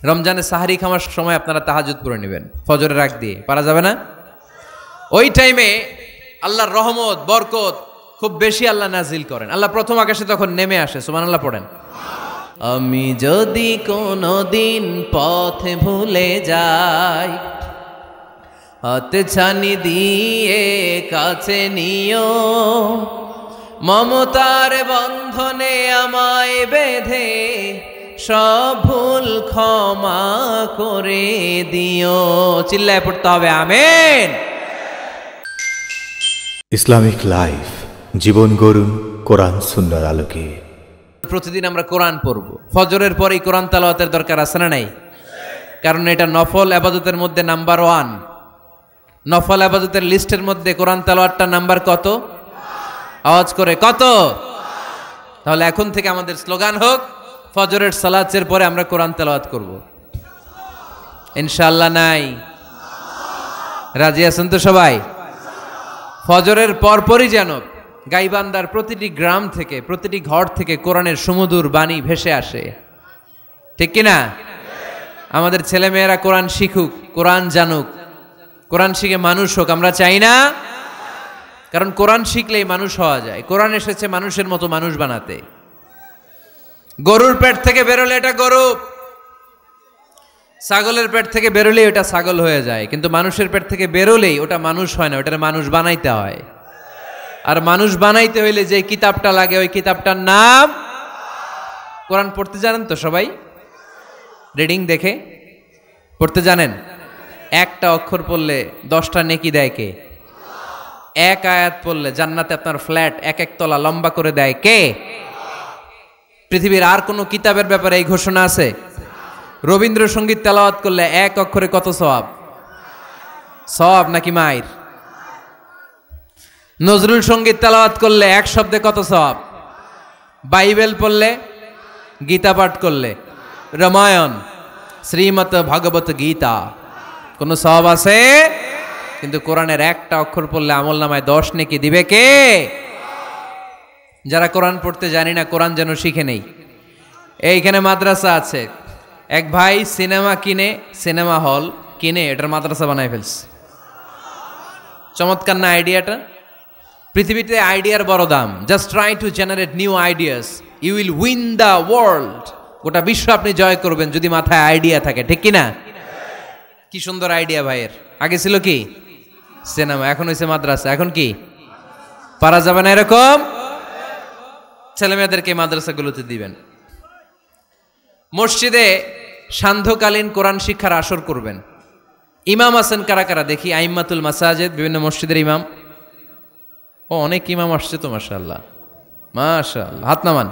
রমজানে সাহারি খাওয়ার সময় আপনারা তাহাজ্জুদ পড়ে নেবেন ফজরের আগ দিয়ে, পারা যাবে না? ওই টাইমে আল্লাহর রহমত বরকত খুব বেশি আল্লাহ নাজিল করেন। আল্লাহ প্রথম আকাশে তখন নেমে আসে। সুবহানাল্লাহ পড়েন। আমি যদি কোনদিন পথে ভুলে যাই, হাতে ছানি দিয়ে কাছে নিও, মমতার বন্ধনে আমায় বেঁধে সব ভুল ক্ষমা করে দিও। চিল্লায় পড়তে হবে আমিন। ইসলামিক লাইফ, জীবন গড়ুন কোরআন সুন্নাহর আলোকে। প্রতিদিন আমরা কোরআন পড়ব। ফজরের পরেই কোরআন তেলাওয়াতের দরকার আছে না নাই? কারণ এটা নফল ইবাদতের মধ্যে নাম্বার 1। নফল ইবাদতের লিস্টের মধ্যে কোরআন তেলাওয়াতটা নাম্বার কত? আওয়াজ করে কত? তাহলে এখন থেকে আমাদের স্লোগান হোক, ফজরের সালাতের পরে আমরা কোরআন তেলাওয়াত করব ইনশাআল্লাহ। নাই? রাজি আছেন তো সবাই? ফজরের পরপরই যেন গাইবান্ধার প্রতিটি গ্রাম থেকে, প্রতিটি ঘর থেকে কোরআনের সুমধুর বাণী ভেসে আসে, ঠিক কিনা? আমাদের ছেলেমেয়েরা কোরআন শিখুক, কোরআন জানুক, কোরআন শিখে মানুষ হোক, আমরা চাই না? কারণ কোরআন শিখলেই মানুষ হওয়া যায়। কোরআন এসেছে মানুষের মতো মানুষ বানাতে। গরুর পেট থেকে বেরোলে এটা গরু, ছাগলের পেট থেকে বেরোলেই ওটা ছাগল হয়ে যায়, কিন্তু মানুষের পেট থেকে বেরোলেই ওটা মানুষ হয় না, ওটার মানুষ বানাইতে হয়। আর মানুষ বানাইতে হইলে যে কিতাবটা লাগে, ওই কিতাবটার নাম কোরআন। পড়তে জানেন তো সবাই? রিডিং দেখে পড়তে জানেন? একটা অক্ষর পড়লে 10টা নেকি দেয় কে? এক আয়াত পড়লে জান্নাতে আপনার ফ্ল্যাট 1-1 তলা লম্বা করে দেয় কে? পৃথিবীর আর কোনো কিতাবের ব্যাপারে এই ঘোষণা আছে? রবীন্দ্রসঙ্গীত তেলাওয়াত করলে 1 অক্ষরে কত সওয়াব? সওয়াব নাকি মাইর? নজরুল সঙ্গীত তেলাওয়াত করলে 1 শব্দে কত সওয়াব? বাইবেল পড়লে, গীতা পাঠ করলে, রামায়ণ, শ্রীমৎ ভাগবত গীতা, কোনো সওয়াব আছে? কিন্তু কোরআনের একটা অক্ষর পড়লে আমলনামায় 10 নেকি দিবে কে? যারা কোরআন পড়তে জানি না, কোরআন যেন শিখে নেই। এইখানে মাদ্রাসা আছে। এক ভাই সিনেমা কিনে, সিনেমা হল কিনে এটার মাদ্রাসা বানায় ফেলছে। চমৎকার না আইডিয়াটা? পৃথিবীতে আইডিয়ার বড় দাম। Just try to generate new ideas, you will win the world. গোটা বিশ্ব আপনি জয় করবেন যদি মাথায় আইডিয়া থাকে, ঠিক কিনা? কি সুন্দর আইডিয়া ভাইয়ের। আগে ছিল কি? সিনেমা, এখন হয়েছে মাদ্রাসা। এখন কি পারা যাবে না এরকম? ছেলে মেয়েদেরকে মাদ্রাসাগুলোতে দিবেন। মসজিদে সান্ধ্যকালীন কোরআন শিক্ষার আসর করবেন। ইমাম আছেন কারা কারা দেখি? আইম্মাতুল মাসাজিদ, বিভিন্ন মসজিদের ইমাম। ও, অনেক ইমাম আসছে তো, মাশাআল্লাহ মাশাআল্লাহ, হাত নামান।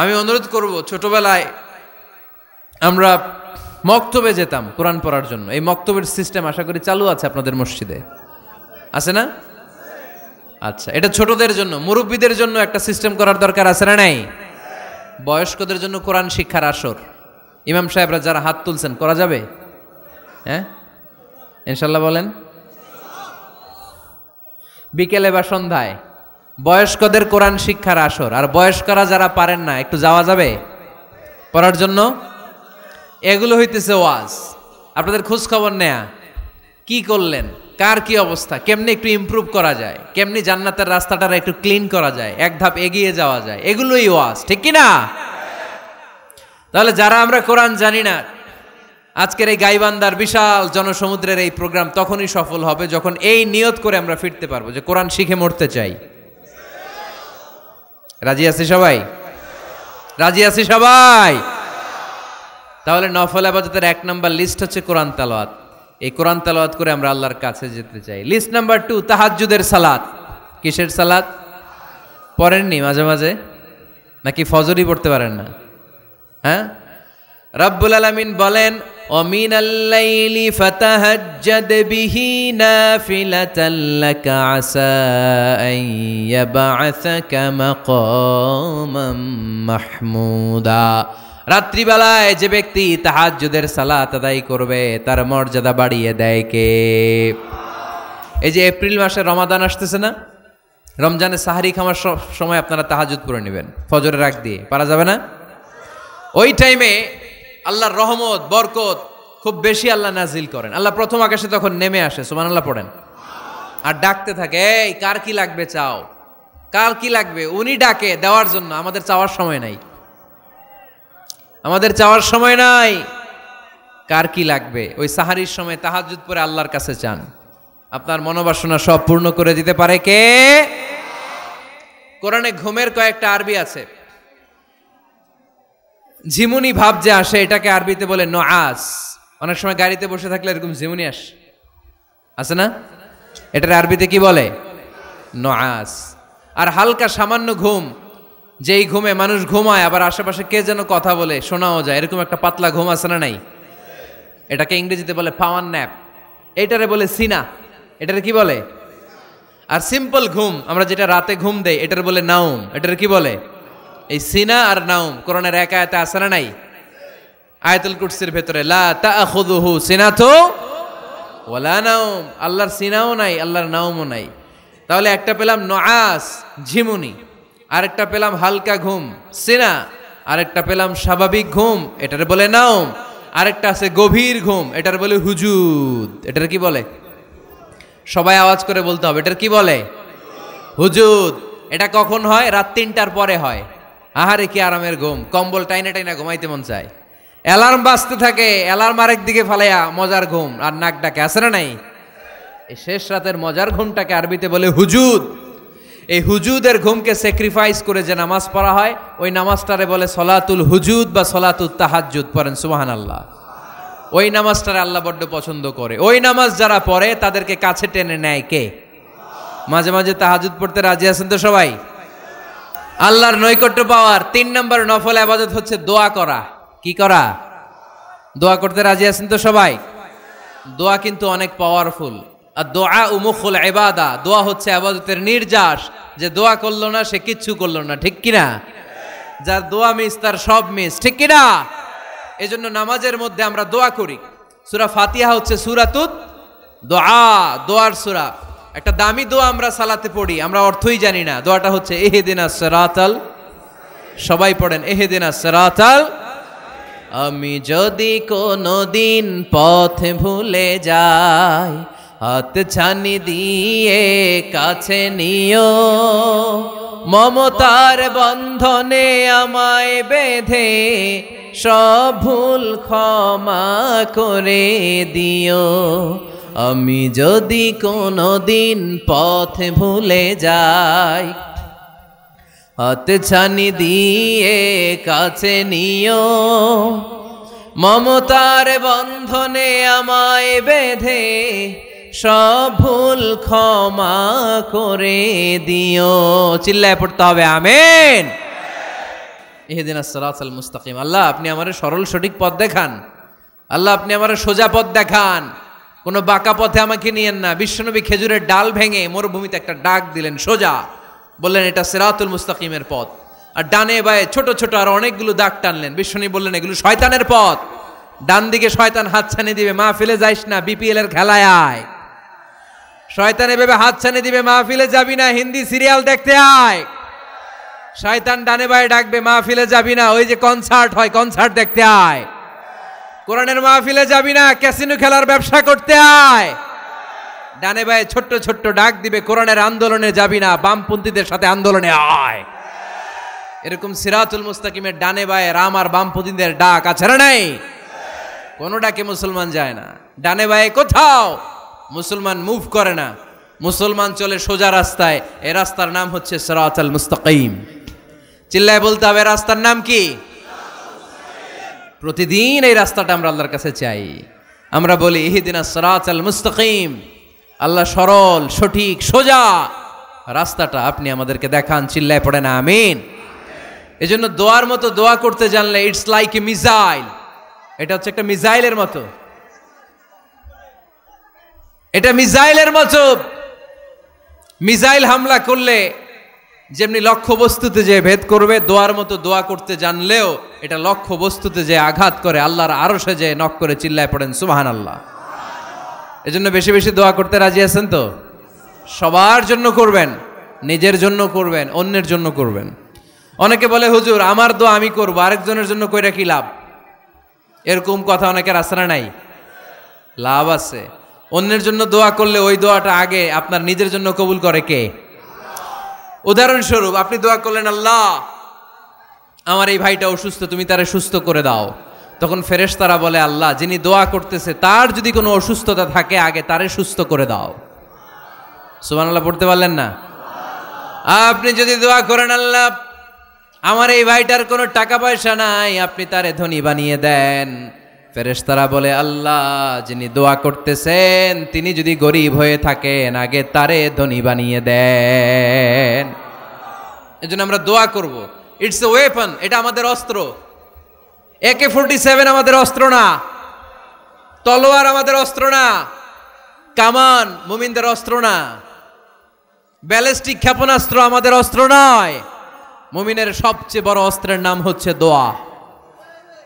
আমি অনুরোধ করব, ছোটবেলায় আমরা মক্তবে যেতাম কোরআন পড়ার জন্য। এই মক্তবের সিস্টেম আশা করি চালু আছে আপনাদের মসজিদে, আছে না? আচ্ছা, এটা ছোটদের জন্য। মুরব্বীদের জন্য একটা সিস্টেম করার দরকার আছে না নাই? বয়স্কদের জন্য কোরআন শিক্ষার আসর। ইমাম সাহেবরা যারা হাত তুলছেন, করা যাবে? হ্যাঁ ইনশাল্লাহ বলেন। বিকেলে বা সন্ধ্যায় বয়স্কদের কোরআন শিক্ষার আসর। আর বয়স্করা যারা পারেন না, একটু যাওয়া যাবে পড়ার জন্য? এগুলো হইতেছে ওয়াজ। আপনাদের খোঁজ খবর নেয়া, কি করলেন, কার কি অবস্থা, কেমনি একটু ইমপ্রুভ করা যায়, কেমনি জান্নাতের রাস্তাটা একটু ক্লিন করা যায়, এক ধাপ এগিয়ে যাওয়া যায়, এগুলোই ওয়াজ, ঠিক কি না? তাহলে যারা আমরা কোরআন জানি না, আজকের এই গাইবান্ধার বিশাল জনসমুদ্রের এই প্রোগ্রাম তখনই সফল হবে যখন এই নিয়ত করে আমরা ফিরতে পারবো যে কোরআন শিখে মরতে চাই। রাজি আছি সবাই? রাজি আছি সবাই? তাহলে নফল ইবাদতের 1 নাম্বার লিস্ট হচ্ছে কোরআন তেলাওয়াত। এই কোরআন তেলাওয়াত করে আমরা আল্লাহর কাছে যেতে চাই। লিস্ট নাম্বার 2, তাহাজ্জুদের সালাত। কিসের সালাত? পড়েননি মাঝে মাঝে নাকি ফজরই পড়তে পারেন না? হ্যাঁ, রব্বুল আলামিন বলেন, ওমিনাল লাইলি ফাতাহাজ্জাদ বিহি নাফিলাতান লাকা আসা আন ইয়াবআসাকা মাকামান মাহমুদা। রাত্রিবেলায় যে ব্যক্তি তাহাজ্জুদের সালাত আদায় করবে তার মর্যাদা বাড়িয়ে দেয় কে? এই যে এপ্রিল মাসে রমাদান আসতেছে না, রমজানে সাহারি খাওয়ার সময় আপনারা তাহাজ্জুদ পড়ে নেবেন ফজরের আগ দিয়ে, পারা যাবে না? ওই টাইমে আল্লাহর রহমত বরকত খুব বেশি আল্লাহ নাজিল করেন। আল্লাহ প্রথম আকাশে তখন নেমে আসে, সুবহানাল্লাহ পড়েন, আর ডাকতে থাকে, এই কার কি লাগবে চাও, কার কি লাগবে। উনি ডাকে দেওয়ার জন্য, আমাদের চাওয়ার সময় নাই, আমাদের চাওয়ার সময় নাই। কার কি লাগবে ওই সাহারির সময় তাহাজ্জুদ পড়ে আল্লাহর কাছে চান, আপনার মনোবাসনা সব পূর্ণ করে দিতে পারে কে? কোরআনে ঘুমের কয়েকটা আরবি আছে। ঝিমুনি ভাব যে আসে এটাকে আরবিতে বলে নুআস। অনেক সময় গাড়িতে বসে থাকলে এরকম ঝিমুনি আসে না, এটার আরবিতে কি বলে? নুআস। আর হালকা সামান্য ঘুম, যেই ঘুমে মানুষ ঘুমায় আবার আশেপাশে কে যেন কথা বলে শোনাও যায়, এরকম একটা পাতলা ঘুম আছে না নাই? এটাকে ইংরেজিতে বলে পাওয়ার ন্যাপ, এটারে বলে সিনা, এটারে কি বলে? আর সিম্পল ঘুম আমরা যেটা রাতে ঘুম দেই এটার বলে নাউম, এটার কি বলে? এই সিনা আর নাউম কোরআনের এক আয়াতে আছে না নাই? আয়াতুল কুরসির ভেতরে লা তাআখুযুহু সিনাতু ওয়ালা নাউম, আল্লাহর সিনাও নাই আল্লাহর নাউমও নাই। তাহলে একটা পেলাম নুআস ঝিমুনি, আরেকটা পেলাম হালকা ঘুম সিনা, আরেকটা পেলাম স্বাভাবিক ঘুম, এটার বলে নাউম, আরেকটা আছে গভীর ঘুম, এটার বলে হুজুদ। এটার কি বলে? সবাই আওয়াজ করে বলতে হবে, এটার কি বলে? হুজুদ। এটা কখন হয়? রাত ৩টার পরে হয়। আহারে কি আরামের ঘুম, কম্বল টাইনা টাইনা ঘুমাইতে মন চায়, অ্যালার্ম বাজতে থাকে, অ্যালার্ম আরেক দিকে ফালাইয়া মজার ঘুম, আর নাক ডাকে, আছে না নাই? এই শেষ রাতের মজার ঘুমটাকে আরবিতে বলে হুজুদ। এই হুজুদের ঘুমকে স্যাক্রিফাইস করে যে নামাজ পড়া হয় ওই নামাজটারে বলে সলাতুল হুজুদ বা সলাতুত তাহাজ্জুদ। পড়েন সুবহানাল্লাহ। ওই নামাজটারে আল্লাহ বড্ড পছন্দ করে। ওই নামাজ যারা পড়ে তাদেরকে কাছে টেনে নেয় কে? মাঝে মাঝে তাহাজ্জুদ পড়তে রাজি আছেন তো সবাই? আল্লাহর নৈকট্য পাওয়ার ৩ নম্বর নফল ইবাদত হচ্ছে দোয়া করা। কি করা? দোয়া করতে রাজি আছেন তো সবাই? দোয়া কিন্তু অনেক পাওয়ারফুল। আর দোয়া মুখুল ইবাদা, দোয়া হচ্ছে ইবাদতের নির্যাস। যে দোয়া করলো না সে কিচ্ছু করলো না, ঠিক কিনা? যার দোয়া মিস তার সব মিস, ঠিক কিনা? এজন্য নামাজের মধ্যে আমরা দোয়া করি। সূরা ফাতিহা হচ্ছে সূরাতুত দোয়া, দোয়ার সূরা। একটা দামি দোয়া আমরা সালাতে পড়ি, আমরা অর্থই জানি না। দোয়াটা হচ্ছে ইহদিনাস সিরাতাল, সবাই পড়েন ইহদিনাস সিরাতাল। আমি যদি কোনোদিন পথ ভুলে যাই, হাত ছানি দিয়ে কাছে নিও, মমতার বন্ধনে আমায় বেঁধে সব ভুল ক্ষমা করে দিও। আমি যদি কোনোদিন পথ ভুলে যাই, হাত ছানি দিয়ে কাছে নিও, মমতার বন্ধনে আমায় বেঁধে সব ভুল ক্ষমা করে দিও। চিল্লায় পড়তে হবে আমিন। ইহদিনাস সিরাতাল মুস্তাকিম। আল্লাহ আপনি আমারে সরল সঠিক পথ দেখান, আল্লাহ আপনি আমারে সোজা পথ দেখান, কোনো বাঁকা পথে আমাকে নিয়েন না। বিশ্বনবী খেজুরের ডাল ভেঙে মরুভূমিতে একটা ডাক দিলেন সোজা, বললেন এটা সিরাতুল মুস্তাকিমের পথ। আর ডানে বায়ে ছোট ছোট আর অনেকগুলো দাগ টানলেন। বিশ্বনবী বললেন এগুলো শয়তানের পথ, ডান দিকে শয়তান হাতছানি দিবে, মাহফিলে যাইস না, বিপিএল এর খেলায় আয়। শয়তান এভাবে হাতছানি দিবে, মাহফিলে যাবি না, হিন্দি সিরিয়াল দেখতে আয়। শয়তান ডানে বায়ে ডাকবে, মাহফিলে যাবি না, ওই যে কনসার্ট হয় কনসার্ট দেখতে আয়। কোরআনের মাহফিলে যাবি না, ক্যাসিনো খেলার ব্যবসা করতে আয়। ডানে বায়ে ছোট্ট ছোট্ট ডাক দিবে, কোরআনের আন্দোলনে যাবি না, বামপন্থীদের সাথে আন্দোলনে আয়। এরকম সিরাতুল মুস্তাকিমের ডানে বায়ে রাম আর বামপন্থীদের ডাক আছে না নাই? কোনো ডাকে মুসলমান যায় না, ডানে বায়ে কোথাও মুসলমান মুভ করে না। মুসলমান চলে সোজা রাস্তায়। এই রাস্তার নাম হচ্ছে সিরাতুল মুস্তাকিম। চিল্লায় বলতে হবে রাস্তার নাম কি? প্রতিদিন এই রাস্তাটা আমরা আল্লাহর কাছে চাই। আমরা বলি ইহদিনাস সিরাতাল মুস্তাকিম, আল্লাহ সরল সঠিক সোজা রাস্তাটা আপনি আমাদেরকে দেখান। চিল্লায় পড়েন আমিন। এজন্য দোয়ার মতো দোয়া করতে জানলে ইটস লাইক এ মিসাইল। এটা হচ্ছে একটা মিসাইলের মতো, এটা মিসাইলের মতো। মিসাইল হামলা করলে যেমনি লক্ষ্য বস্তুতে যে ভেদ করবে, দোয়ার মতো দোয়া করতে জানলেও এটা লক্ষ্য বস্তুতে যে আঘাত করে, আল্লাহর আরশে যে নক করে। চিল্লায় পড়েন সুবহানাল্লাহ। এজন্য বেশি বেশি দোয়া করতে রাজি আছেন তো? সবার জন্য করবেন, নিজের জন্য করবেন, অন্যের জন্য করবেন। অনেকে বলে হুজুর আমার দোয়া আমি করবো, আরেকজনের জন্য কইরা কি লাভ? এরকম কথা অনেকের আছে না নাই? লাভ আছে। অন্যের জন্য দোয়া করলে ওই দোয়াটা আগে আপনার নিজের জন্য কবুল করে কে? উদাহরণস্বরূপ আপনি দোয়া করলেন, আল্লাহ আমার এই ভাইটা অসুস্থ, তুমি তারে সুস্থ করে দাও। তখন ফেরেশতারা বলে, আল্লাহ যিনি দোয়া করতেছে তার যদি কোনো অসুস্থতা থাকে আগে তারে সুস্থ করে দাও। সুবহানাল্লাহ পড়তে পারলেন না? আপনি যদি দোয়া করেন, আল্লাহ আমার এই ভাইটার কোনো টাকা পয়সা নাই, আপনি তারে ধনী বানিয়ে দেন। ফেরেশতারা বলে, আল্লাহ যিনি দোয়া করতেছেন তিনি যদি গরিব হয়ে থাকেন আগে তারে ধনী বানিয়ে দেন। এজন্য আমরা দোয়া করব। ইটস এ ওয়েপন, এটা আমাদের অস্ত্র। AK-47 আমাদের অস্ত্র না, তলোয়ার আমাদের অস্ত্র না, কামান মুমিনদের অস্ত্র না, ব্যালিস্টিক ক্ষেপণাস্ত্র আমাদের অস্ত্র নয়। মুমিনের সবচেয়ে বড় অস্ত্রের নাম হচ্ছে দোয়া।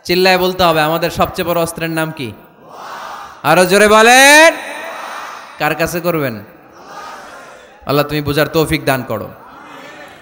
চিল্লায় বলতে হবে, আমাদের সবচেয়ে বড় অস্ত্রের নাম কি? আরো জোরে বলেন। কার কাছে করবেন? আল্লাহ তুমি বুঝার তৌফিক দান করো।